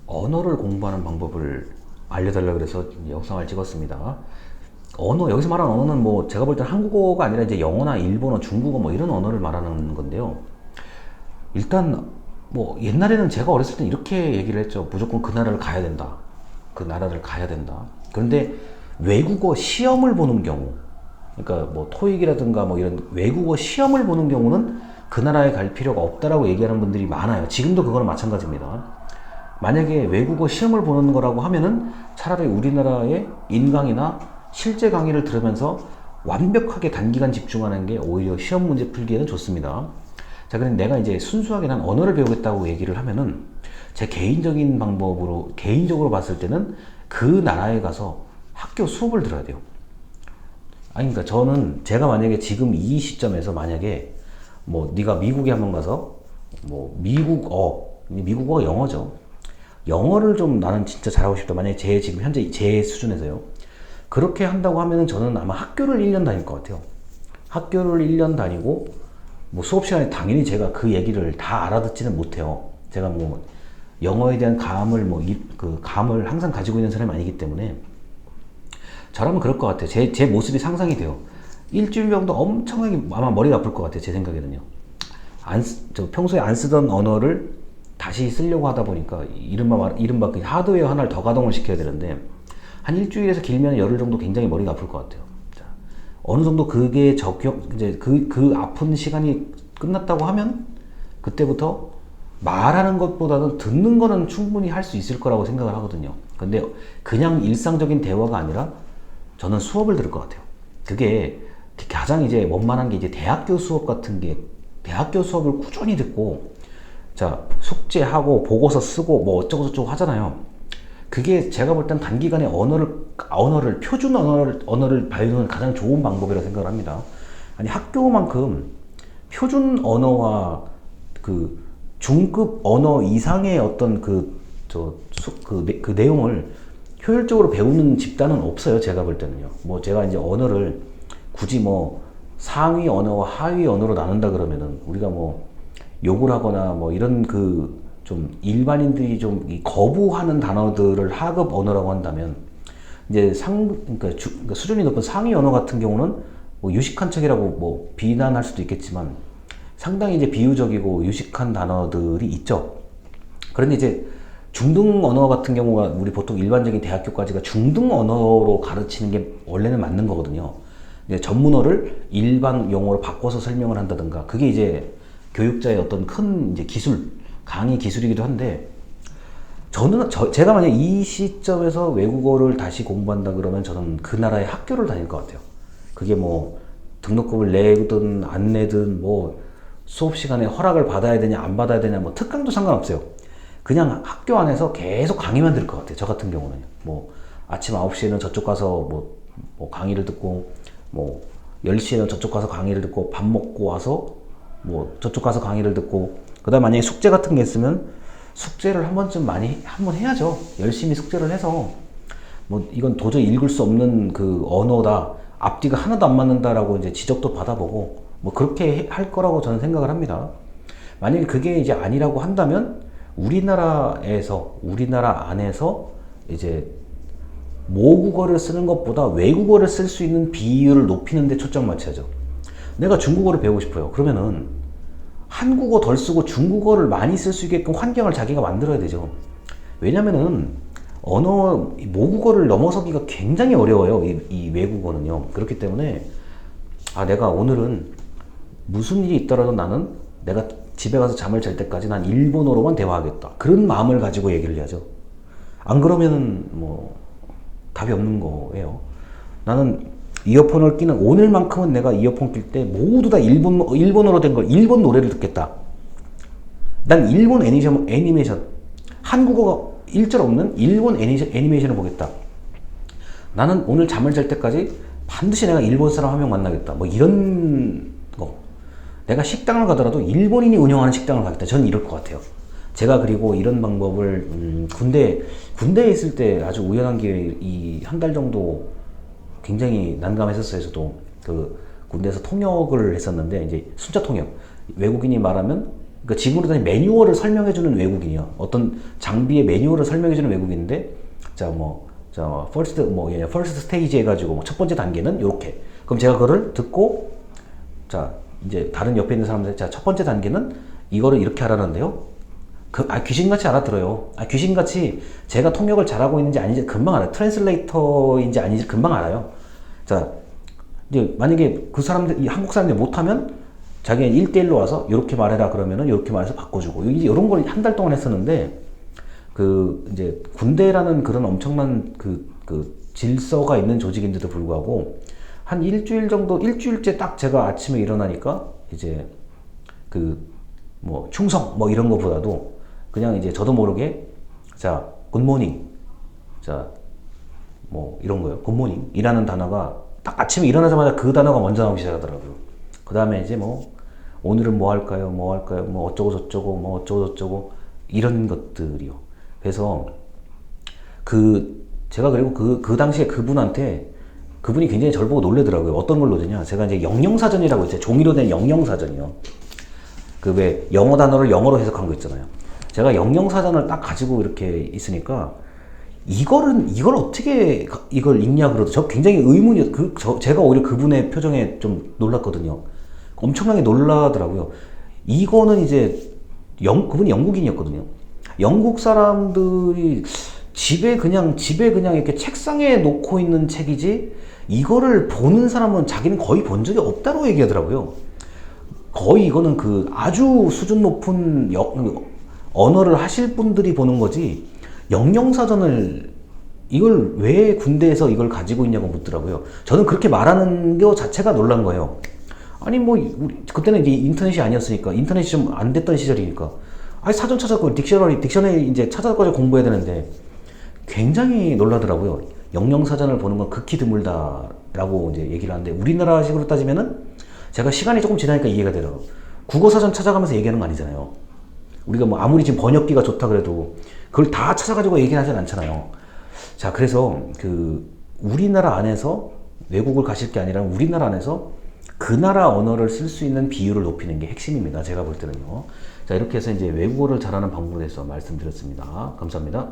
언어를 공부하는 방법을 알려달라고 그래서 영상을 찍었습니다. 여기서 말하는 언어는 뭐 제가 볼 땐 한국어가 아니라 이제 영어나 일본어, 중국어 뭐 이런 언어를 말하는 건데요. 일단 뭐 옛날에는 제가 어렸을 땐 이렇게 얘기를 했죠. 무조건 그 나라를 가야 된다. 그 나라를 가야 된다. 그런데 외국어 시험을 보는 경우, 그러니까 뭐 토익이라든가 뭐 이런 외국어 시험을 보는 경우는 그 나라에 갈 필요가 없다라고 얘기하는 분들이 많아요. 지금도 그거는 마찬가지입니다. 만약에 외국어 시험을 보는 거라고 하면은 차라리 우리나라의 인강이나 실제 강의를 들으면서 완벽하게 단기간 집중하는 게 오히려 시험 문제 풀기에는 좋습니다. 자, 그럼 내가 이제 순수하게 난 언어를 배우겠다고 얘기를 하면은 제 개인적인 방법으로, 개인적으로 봤을 때는 그 나라에 가서 학교 수업을 들어야 돼요. 아니, 그러니까 저는 제가 만약에 지금 이 시점에서 만약에 뭐 네가 미국에 한번 가서 뭐 미국어가 영어죠. 영어를 좀 나는 진짜 잘하고 싶다. 만약에 지금 현재 제 수준에서요. 그렇게 한다고 하면은 저는 아마 학교를 1년 다닐 것 같아요. 학교를 1년 다니고, 뭐 수업 시간에 당연히 제가 그 얘기를 다 알아듣지는 못해요. 제가 뭐 영어에 대한 그 감을 항상 가지고 있는 사람이 아니기 때문에 저라면 그럴 것 같아요. 제 모습이 상상이 돼요. 일주일 정도 엄청나게 아마 머리가 아플 것 같아요. 제 생각에는요. 평소에 안 쓰던 언어를 다시 쓰려고 하다 보니까 이른바 그 하드웨어 하나를 더 가동을 시켜야 되는데 한 일주일에서 길면 열흘 정도 굉장히 머리가 아플 것 같아요. 자, 어느 정도 그게 이제 그 아픈 시간이 끝났다고 하면 그때부터 말하는 것보다는 듣는 거는 충분히 할 수 있을 거라고 생각을 하거든요. 근데 그냥 일상적인 대화가 아니라 저는 수업을 들을 것 같아요. 그게 가장 이제 원만한 게 이제 대학교 수업 같은 게, 대학교 수업을 꾸준히 듣고 자, 숙제하고 보고서 쓰고 뭐 어쩌고저쩌고 하잖아요. 그게 제가 볼 땐 단기간에 표준 언어를 배우는 가장 좋은 방법이라고 생각을 합니다. 아니, 학교만큼 표준 언어와 그 중급 언어 이상의 어떤 그 내용을 효율적으로 배우는 집단은 없어요. 제가 볼 때는요. 뭐 제가 이제 언어를 굳이 뭐 상위 언어와 하위 언어로 나눈다 그러면은 우리가 뭐 욕을 하거나 뭐 이런 그 좀 일반인들이 좀 거부하는 단어들을 하급 언어라고 한다면 이제 그러니까 수준이 높은 상위 언어 같은 경우는 뭐 유식한 척이라고 뭐 비난할 수도 있겠지만 상당히 이제 비유적이고 유식한 단어들이 있죠. 그런데 이제 중등 언어 같은 경우가 우리 보통 일반적인 대학교까지가 중등 언어로 가르치는 게 원래는 맞는 거거든요. 이제 전문어를 일반 용어로 바꿔서 설명을 한다든가 그게 이제 교육자의 어떤 큰 이제 강의 기술이기도 한데 제가 만약 이 시점에서 외국어를 다시 공부한다 그러면 저는 그 나라의 학교를 다닐 것 같아요. 그게 뭐 등록금을 내든 안 내든 뭐 수업 시간에 허락을 받아야 되냐 안 받아야 되냐 뭐 특강도 상관없어요. 그냥 학교 안에서 계속 강의만 들을 것 같아요. 저 같은 경우는 뭐 아침 9시에는 저쪽 가서 뭐 강의를 듣고 뭐 10시에는 저쪽 가서 강의를 듣고 밥 먹고 와서 뭐 저쪽 가서 강의를 듣고 그 다음에 만약에 숙제 같은 게 있으면 숙제를 한번 해야죠. 열심히 숙제를 해서 뭐 이건 도저히 읽을 수 없는 그 언어다, 앞뒤가 하나도 안 맞는다라고 이제 지적도 받아보고 뭐 그렇게 할 거라고 저는 생각을 합니다. 만약에 그게 이제 아니라고 한다면 우리나라 안에서 이제 모국어를 쓰는 것보다 외국어를 쓸 수 있는 비율을 높이는 데 초점 맞춰야죠. 내가 중국어를 배우고 싶어요. 그러면은 한국어 덜 쓰고 중국어를 많이 쓸 수 있게끔 환경을 자기가 만들어야 되죠. 왜냐면은 모국어를 넘어서기가 굉장히 어려워요. 이 외국어는요. 그렇기 때문에 내가 오늘은 무슨 일이 있더라도 나는 내가 집에 가서 잠을 잘 때까지 난 일본어로만 대화하겠다. 그런 마음을 가지고 얘기를 해야죠. 안 그러면은 뭐 답이 없는 거예요. 나는 이어폰을 끼는 오늘만큼은 내가 이어폰 낄 때 모두 다 일본어로 된 걸 일본 노래를 듣겠다. 난 일본 애니메이션 한국어가 일절 없는 일본 애니메이션을 보겠다. 나는 오늘 잠을 잘 때까지 반드시 내가 일본 사람 한 명 만나겠다. 뭐 이런 거. 내가 식당을 가더라도 일본인이 운영하는 식당을 가겠다. 저는 이럴 것 같아요. 제가 그리고 이런 방법을 군대에 있을 때 아주 우연한 기회에 이 한 달 정도 굉장히 난감했었어요. 저도 그 군대에서 통역을 했었는데 이제 순차 통역, 외국인이 말하면 그러니까 지금으로는 매뉴얼을 설명해주는 외국인이요. 어떤 장비의 매뉴얼을 설명해주는 외국인인데, 자, 뭐, 자, 퍼스트 스테이지 해가지고, 뭐 첫 번째 단계는 요렇게. 그럼 제가 그거를 듣고, 자, 이제 다른 옆에 있는 사람들, 자, 첫 번째 단계는 이거를 이렇게 하라는데요. 귀신같이 알아들어요. 귀신같이 제가 통역을 잘하고 있는지 아닌지 금방 알아요. 트랜슬레이터인지 아닌지 금방 알아요. 자, 이제 만약에 그 사람들, 이 한국 사람들이 못하면 자기가 1대1로 와서 이렇게 말해라 그러면은 이렇게 말해서 바꿔주고, 이런 걸 한 달 동안 했었는데, 이제 군대라는 그런 엄청난 질서가 있는 조직인데도 불구하고 한 일주일 정도, 일주일째 딱 제가 아침에 일어나니까 이제 뭐 충성 뭐 이런 거보다도 그냥 이제 저도 모르게 자, 굿모닝, 자, 뭐 이런 거요. 굿모닝 이라는 단어가 딱 아침에 일어나자마자 그 단어가 먼저 나오기 시작하더라고요. 그 다음에 이제 뭐 오늘은 뭐 할까요? 뭐 할까요? 뭐 어쩌고 저쩌고 뭐 어쩌고 저쩌고 이런 것들이요. 그래서 제가 그리고 그 당시에 그분이 굉장히 저를 보고 놀래더라고요. 어떤 걸 놀래냐? 제가 이제 영영사전이라고 있어요. 종이로 된 영영사전이요. 왜 영어 단어를 영어로 해석한 거 있잖아요. 제가 영영사전을 딱 가지고 이렇게 있으니까 이걸 어떻게 이걸 읽냐 그러도 저 굉장히 의문이 제가 오히려 그분의 표정에 좀 놀랐거든요. 엄청나게 놀라더라고요. 이거는 이제 그분이 영국인이었거든요. 영국 사람들이 집에 그냥 이렇게 책상에 놓고 있는 책이지 이거를 보는 사람은 자기는 거의 본 적이 없다고 얘기하더라고요. 거의 이거는 아주 수준 높은 언어를 하실 분들이 보는 거지, 영영사전을 이걸 왜 군대에서 이걸 가지고 있냐고 묻더라고요. 저는 그렇게 말하는 거 자체가 놀란 거예요. 아니 뭐 그때는 이제 인터넷이 아니었으니까, 인터넷이 좀 안 됐던 시절이니까 사전 찾았고 딕셔너리 이제 찾아가지고 공부해야 되는데 굉장히 놀라더라고요. 영영사전을 보는 건 극히 드물다라고 이제 얘기를 하는데, 우리나라식으로 따지면은 제가 시간이 조금 지나니까 이해가 되더라고요. 국어사전 찾아가면서 얘기하는 거 아니잖아요. 우리가 뭐 아무리 지금 번역기가 좋다 그래도 그걸 다 찾아가지고 얘기하진 않잖아요. 자, 그래서 우리나라 안에서 외국을 가실 게 아니라 우리나라 안에서 그 나라 언어를 쓸 수 있는 비율을 높이는 게 핵심입니다. 제가 볼 때는요. 자, 이렇게 해서 이제 외국어를 잘하는 방법에 대해서 말씀드렸습니다. 감사합니다.